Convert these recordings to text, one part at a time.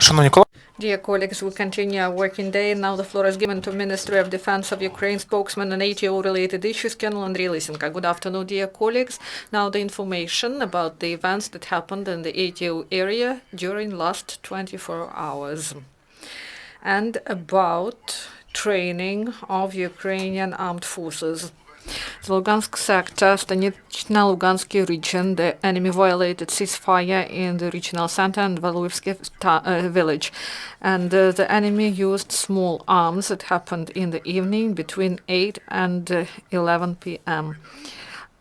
Шановні колеги, Dear colleagues, we continue our working day. Now the floor is given to Ministry of Defense of Ukraine spokesman on ATO-related issues, Colonel Andriy Lysenko. Good afternoon, dear colleagues. Now the information about the events that happened in the ATO area during last 24 hours and about training of Ukrainian armed forces. The Lugansk sector, Stanично-Lugansk region, the enemy violated ceasefire in the regional center and Valuivsky village. And the enemy used small arms. It happened in the evening between 8 and 11 p.m.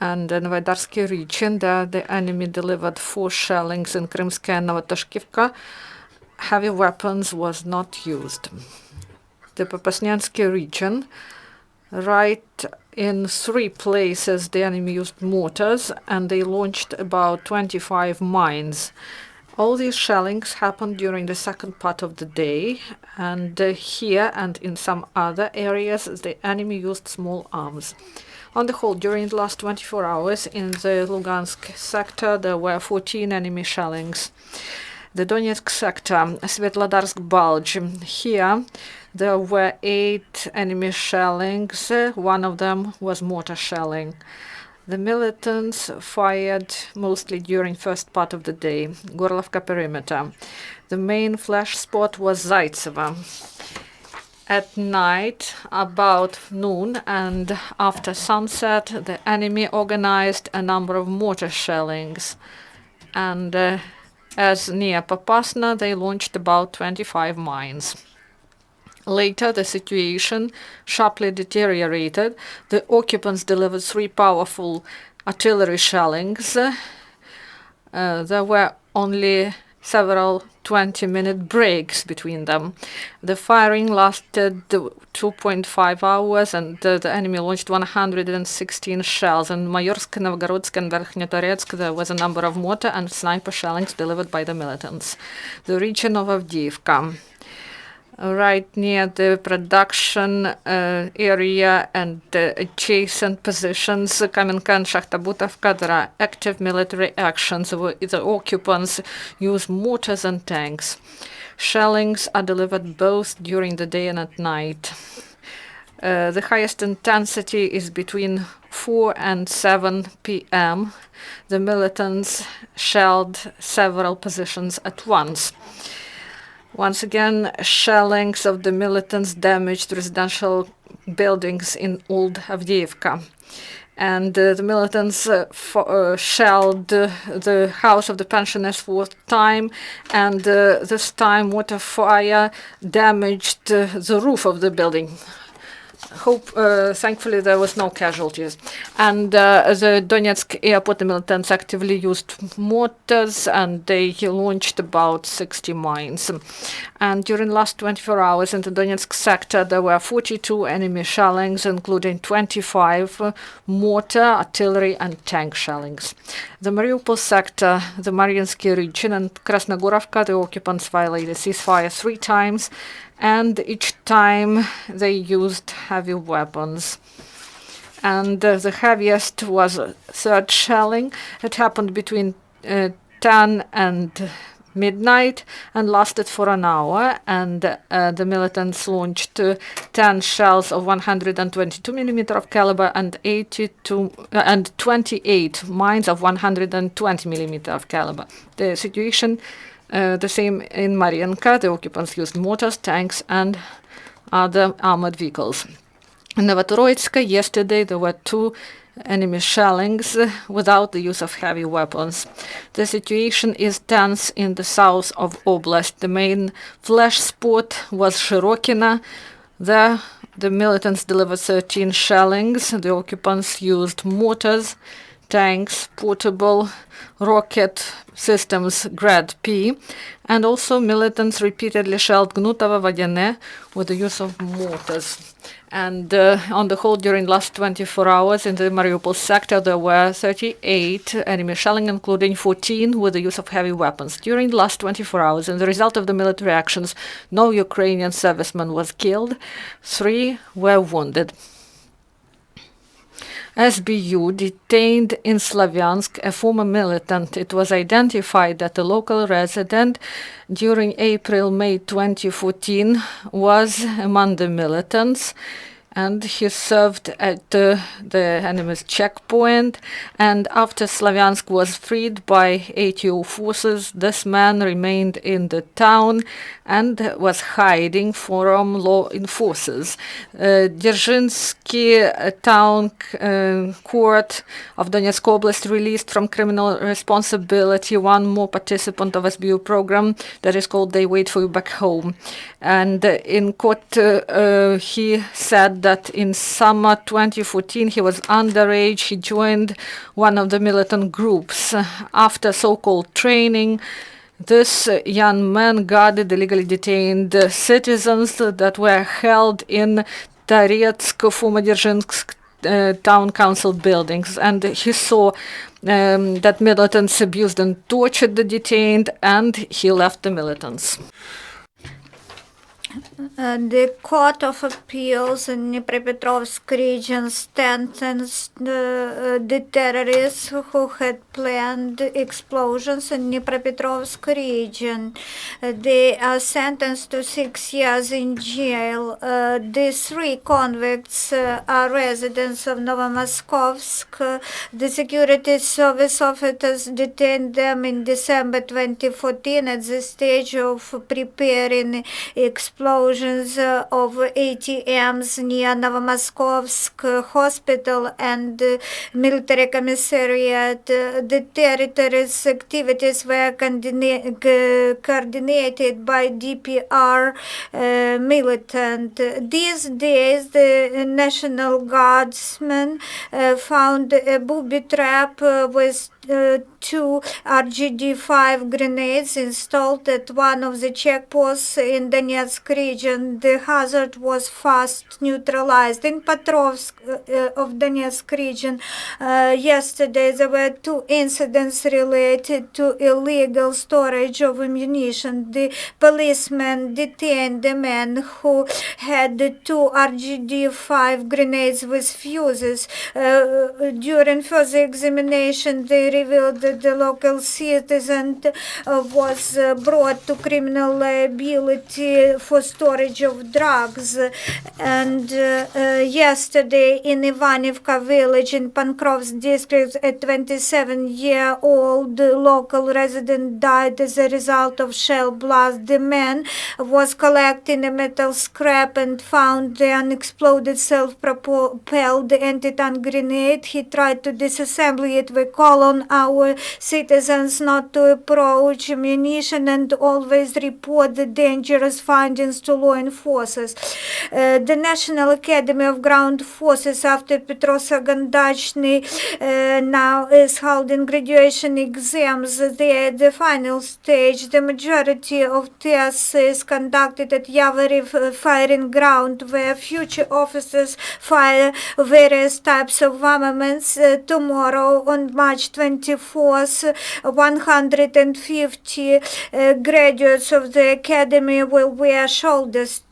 And in Novodarsky region, there the enemy delivered 4 shellings in Krymskaya and Novotashkivka. Heavy weapons was not used. The Popasnyansky region, right in 3 places the enemy used mortars and they launched about 25 mines. All these shellings happened during the second part of the day, and here and in some other areas the enemy used small arms. On the whole, during the last 24 hours in the Lugansk sector there were 14 enemy shellings. The Donetsk sector, Svetlodarsk Bulge, here there were 8 enemy shellings. 1 of them was mortar shelling. The militants fired mostly during first part of the day. Gorlovka perimeter. The main flash spot was Zaitseva. At night, about noon and after sunset, the enemy organized a number of mortar shellings. And as near Popasna, they launched about 25 mines. Later, the situation sharply deteriorated. The occupants delivered 3 powerful artillery shellings. There were only several 20-minute breaks between them. The firing lasted 2.5 hours, and the enemy launched 116 shells. In Mayorsk, Novgorodsk, and Verkhnyotorets there was a number of mortar and sniper shellings delivered by the militants. The region of Avdiivka, right near the production area and adjacent positions, Kamenka and Shakhtabutovka, there are active military actions. The occupants use mortars and tanks. Shellings are delivered both during the day and at night. The highest intensity is between 4 and 7 p.m. The militants shelled several positions at once. Once again, shellings of the militants damaged residential buildings in Old Avdiivka. And the militants shelled the house of the pensioners 4th time, and this time water fire damaged the roof of the building. Thankfully, there was no casualties. And the Donetsk airport, the militants actively used mortars, and they launched about 60 mines. And during the last 24 hours in the Donetsk sector, there were 42 enemy shellings, including 25 mortar, artillery, and tank shellings. The Mariupol sector, the Mariinsky region, and Krasnogorovka, the occupants violated ceasefire 3 times, and each time they used heavy weapons. And the heaviest was 3rd shelling. It happened between 10 and midnight and lasted for an hour, and the militants launched 10 shells of 122 millimeter of caliber and 28 mines of 120 millimeter of caliber. The situation the same in Marienka. The occupants used mortars, tanks, and other armored vehicles. In Novotoroitska, yesterday there were 2 enemy shellings without the use of heavy weapons. The situation is tense in the south of Oblast. The main flash spot was Shirokina. There, the militants delivered 13 shellings. The occupants used mortars, tanks, portable rocket systems Grad-P, and also militants repeatedly shelled Gnutovo, Vodene with the use of mortars. And on the whole, during the last 24 hours in the Mariupol sector, there were 38 enemy shelling, including 14 with the use of heavy weapons. During the last 24 hours, as a result of the military actions, no Ukrainian serviceman was killed, 3 were wounded. SBU detained in Slavyansk a former militant. It was identified that a local resident during April-May 2014 was among the militants, and he served at the enemy's checkpoint. And after Slavyansk was freed by ATO forces, this man remained in the town and was hiding from law enforcers. Dzerzhinsky town court of Donetsk Oblast released from criminal responsibility one more participant of SBU program that is called They Wait For You Back Home. And in court, he said that in summer 2014 he was underage. He joined one of the militant groups. After so-called training, this young man guarded illegally detained citizens that were held in Taretsk, former Dzerzhinsk town council buildings, and he saw that militants abused and tortured the detained, and he left the militants. The Court of Appeals in Dnipropetrovsk region sentenced the terrorists who had planned explosions in Dnipropetrovsk region. They are sentenced to 6 years in jail. The 3 convicts are residents of Novomoskovsk. The security service officers detained them in December 2014 at the stage of preparing explosions of ATMs near Novomoskovsk hospital and military commissariat. The territory's activities were coordinated by DPR militant. These days, the National Guardsmen found a booby trap with 2 RGD-5 grenades installed at one of the checkposts in Donetsk region. The hazard was fast neutralized. In Petrovsk of Donetsk region, yesterday there were 2 incidents related to illegal storage of ammunition. The policeman detained a man who had 2 RGD-5 grenades with fuses. During further examination, they revealed that the local citizen was brought to criminal liability for storage of drugs. And yesterday in Ivanivka village in Pankrovsk district, a 27-year-old local resident died as a result of shell blast. The man was collecting a metal scrap and found the unexploded self-propelled anti-tank grenade. He tried to disassemble it. We call on our citizens not to approach ammunition and always report the dangerous findings to law enforcers. The National Academy of Ground Forces after Petro-Sagandachny now is holding graduation exams. They are at the final stage. The majority of tests is conducted at Yavori firing ground, where future officers fire various types of armaments. Tomorrow on March 24th, 150 graduates of the academy will wear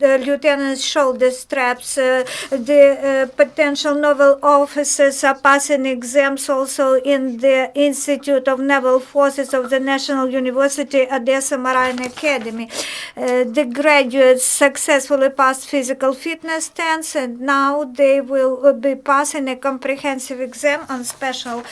lieutenant's shoulder straps. The potential naval officers are passing exams also in the Institute of Naval Forces of the National University Odessa Marine Academy. The graduates successfully passed physical fitness tests, and now they will be passing a comprehensive exam on special